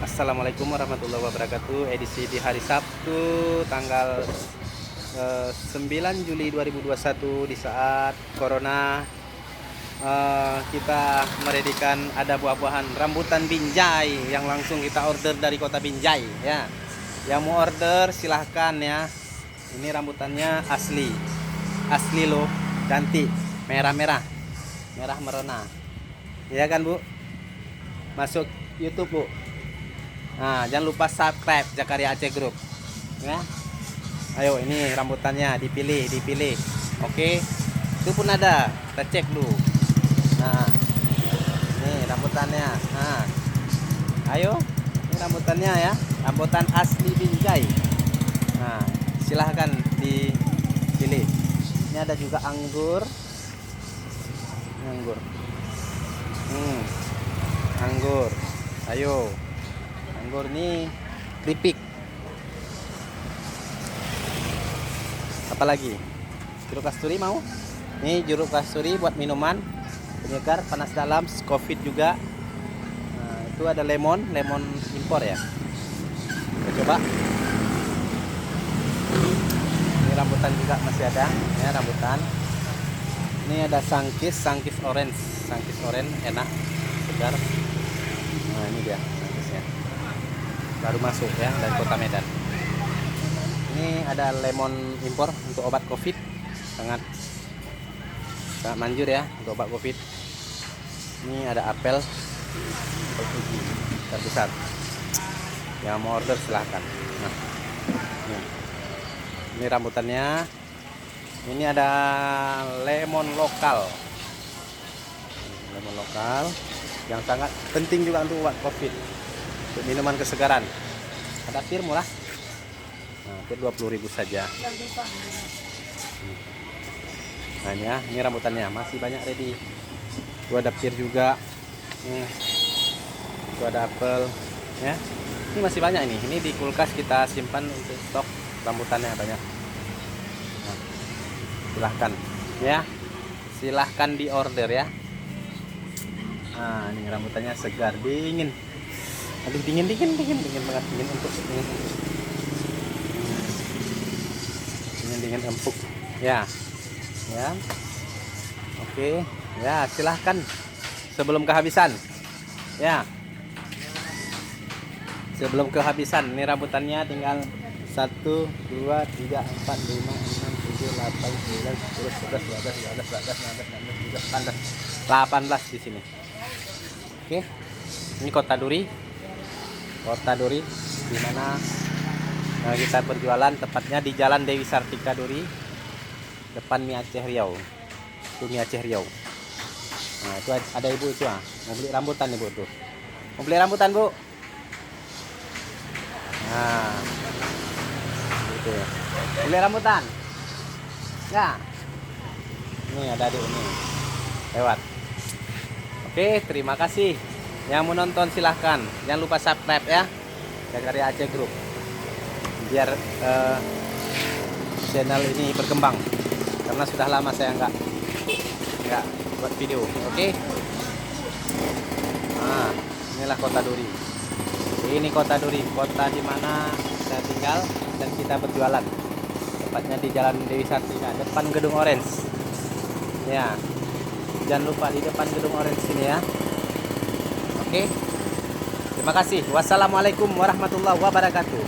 Assalamualaikum warahmatullahi wabarakatuh. Edisi di hari Sabtu tanggal 9 Juli 2021 di saat Corona, kita meredikan ada buah-buahan rambutan Binjai yang langsung kita order dari kota Binjai ya. Yang mau order silahkan ya. Ini rambutannya asli loh, cantik, merah-merah, merah merona. Ya kan Bu? Masuk YouTube Bu. Nah, jangan lupa subscribe Zakaria Aceh Group ya. Ayo, ini rambutannya dipilih. Oke, itu pun ada, kita cek dulu. Nah, ini rambutannya. Nah, ayo, ini rambutannya ya, rambutan asli Binjai. Nah, silahkan dipilih. Ini ada juga anggur. Ini anggur. Anggur. Ayo. Anggur ini keripik. Apalagi? Jeruk kasturi mau? Ini jeruk kasturi buat minuman, penyegar, panas dalam, COVID juga. Nah, itu ada lemon impor ya. Kita coba. Ini rambutan juga masih ada, ya rambutan. Ini ada sangkis orange, enak, segar. Nah, ini dia sangkisnya. Baru masuk ya dari kota Medan. Ini ada lemon impor untuk obat COVID, sangat manjur ya untuk obat COVID. Ini ada apel Fuji terbesar. Yang mau order silahkan. Nah, ini rambutannya. Ini ada lemon lokal yang sangat penting juga untuk obat COVID. Untuk minuman kesegaran. Ada pir murah. Nah, pir 20.000 saja. Nah, ini ya, ini rambutannya masih banyak ready. Itu ada pir juga. Itu ada apel ya. Ini masih banyak ini. Ini di kulkas kita simpan untuk stok rambutannya banyak. Nah, silahkan ya. Silahkan di order ya. Nah, ini rambutannya segar, dingin. Aduh, dingin banget, dingin empuk ya. Oke ya, silahkan sebelum kehabisan ya, ini rambutannya tinggal 1 2 3 4 5 6 7 8 9 10 11 12 13 14 18 di sini. Oke, ini Kota Duri di mana kita berjualan, tepatnya di Jalan Dewi Sartika Duri, depan Mie Aceh Riau. Itu Mie Aceh Riau. Nah, itu ada ibu itu mau beli rambutan ibu tuh. Mau beli rambutan Bu? Nah, itu. Beli rambutan? Ya. Ini ada adik ini. Lewat. Oke, terima kasih. Yang mau nonton silahkan. Jangan lupa subscribe ya, Zakaria Aceh Group, biar channel ini berkembang. Karena sudah lama saya nggak buat video. Oke. Nah, inilah Kota Duri. Ini Kota Duri, kota di mana saya tinggal dan kita berjualan. Tepatnya di Jalan Dewi Sartika, depan Gedung Orange. Ya. Jangan lupa di depan Gedung Orange sini ya. Oke. Terima kasih. Wassalamualaikum warahmatullahi wabarakatuh.